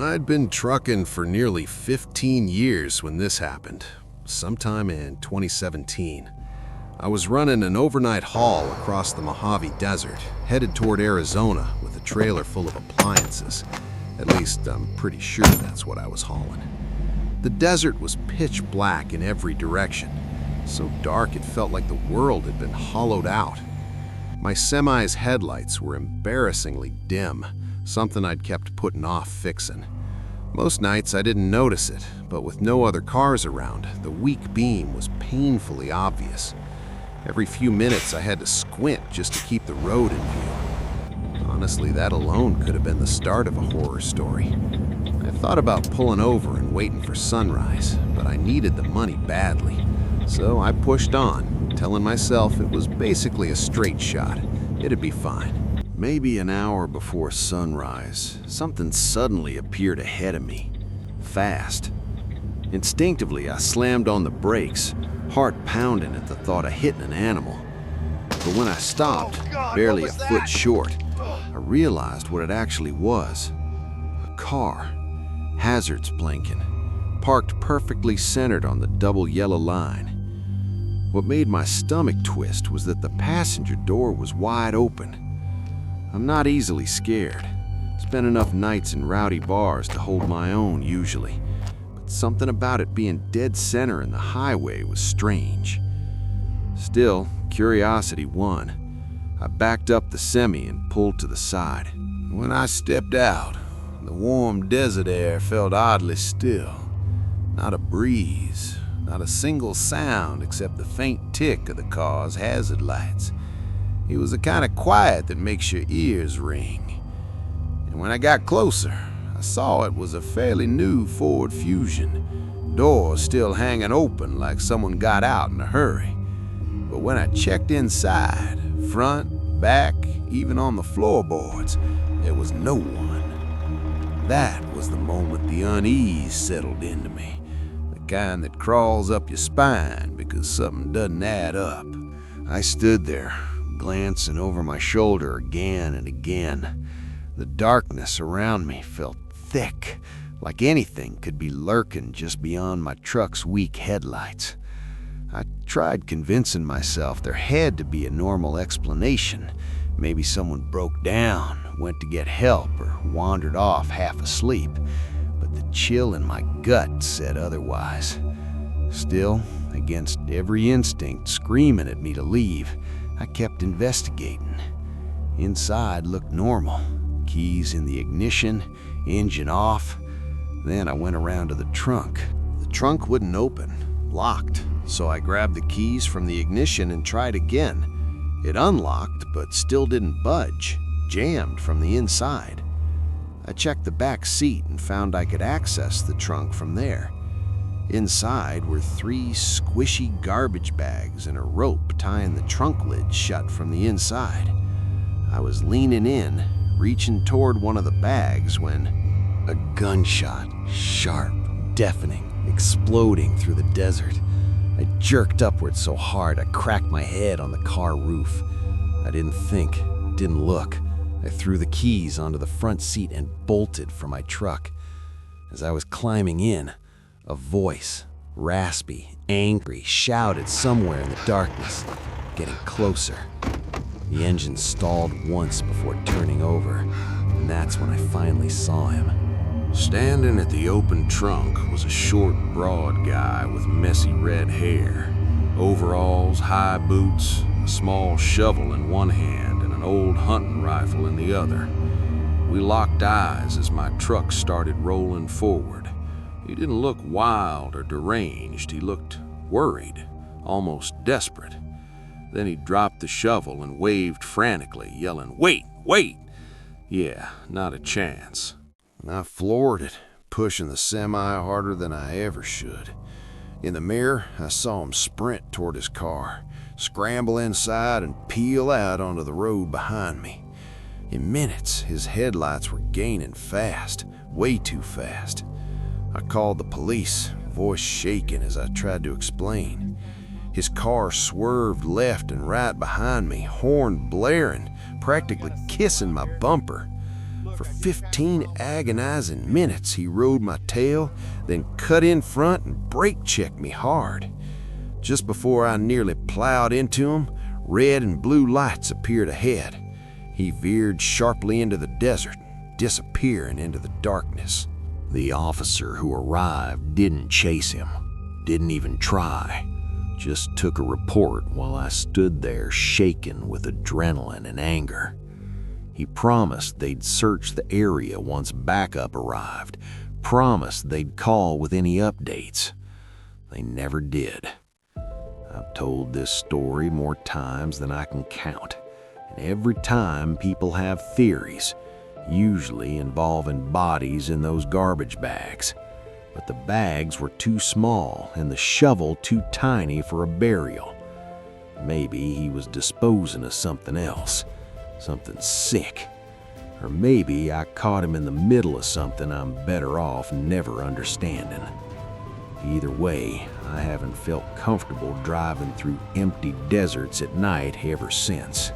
I'd been trucking for nearly 15 years when this happened, sometime in 2017. I was running an overnight haul across the Mojave Desert, headed toward Arizona with a trailer full of appliances. At least, I'm pretty sure that's what I was hauling. The desert was pitch black in every direction, so dark it felt like the world had been hollowed out. My semi's headlights were embarrassingly dim, something I'd kept putting off fixing. Most nights I didn't notice it, but with no other cars around, the weak beam was painfully obvious. Every few minutes I had to squint just to keep the road in view. Honestly, that alone could have been the start of a horror story. I thought about pulling over and waiting for sunrise, but I needed the money badly. So I pushed on, telling myself it was basically a straight shot. It'd be fine. Maybe an hour before sunrise, something suddenly appeared ahead of me. Fast. Instinctively, I slammed on the brakes, heart pounding at the thought of hitting an animal. But when I stopped, barely a foot short, I realized what it actually was. A car. Hazards blinking. Parked perfectly centered on the double yellow line. What made my stomach twist was that the passenger door was wide open. I'm not easily scared. Spent enough nights in rowdy bars to hold my own usually. But something about it being dead center in the highway was strange. Still, curiosity won. I backed up the semi and pulled to the side. When I stepped out, the warm desert air felt oddly still. Not a breeze, not a single sound except the faint tick of the car's hazard lights. It was the kind of quiet that makes your ears ring. And when I got closer, I saw it was a fairly new Ford Fusion. Doors still hanging open like someone got out in a hurry. But when I checked inside, front, back, even on the floorboards, there was no one. That was the moment the unease settled into me. The kind that crawls up your spine because something doesn't add up. I stood there, glancing over my shoulder again and again. The darkness around me felt thick, like anything could be lurking just beyond my truck's weak headlights. I tried convincing myself there had to be a normal explanation. Maybe someone broke down, went to get help, or wandered off half asleep. But the chill in my gut said otherwise. Still, against every instinct screaming at me to leave, I kept investigating. Inside looked normal. Keys in the ignition, engine off. Then I went around to the trunk. The trunk wouldn't open, locked, so I grabbed the keys from the ignition and tried again. It unlocked, but still didn't budge, jammed from the inside. I checked the back seat and found I could access the trunk from there. Inside were 3 squishy garbage bags and a rope tying the trunk lid shut from the inside. I was leaning in, reaching toward one of the bags when a gunshot, sharp, deafening, exploding through the desert. I jerked upward so hard I cracked my head on the car roof. I didn't think, didn't look. I threw the keys onto the front seat and bolted for my truck. As I was climbing in, a voice, raspy, angry, shouted somewhere in the darkness, getting closer. The engine stalled once before turning over, and that's when I finally saw him. Standing at the open trunk was a short, broad guy with messy red hair, overalls, high boots, a small shovel in one hand and an old hunting rifle in the other. We locked eyes as my truck started rolling forward. He didn't look wild or deranged. He looked worried, almost desperate. Then he dropped the shovel and waved frantically, yelling, "Wait, wait!" Yeah, not a chance. I floored it, pushing the semi harder than I ever should. In the mirror, I saw him sprint toward his car, scramble inside and peel out onto the road behind me. In minutes, his headlights were gaining fast, way too fast. I called the police, voice shaking as I tried to explain. His car swerved left and right behind me, horn blaring, practically kissing my bumper. For 15 agonizing minutes, he rode my tail, then cut in front and brake-checked me hard. Just before I nearly plowed into him, red and blue lights appeared ahead. He veered sharply into the desert, disappearing into the darkness. The officer who arrived didn't chase him, didn't even try. Just took a report while I stood there shaking with adrenaline and anger. He promised they'd search the area once backup arrived, promised they'd call with any updates. They never did. I've told this story more times than I can count, and every time people have theories, usually involving bodies in those garbage bags. But the bags were too small and the shovel too tiny for a burial. Maybe he was disposing of something else, something sick. Or maybe I caught him in the middle of something I'm better off never understanding. Either way, I haven't felt comfortable driving through empty deserts at night ever since.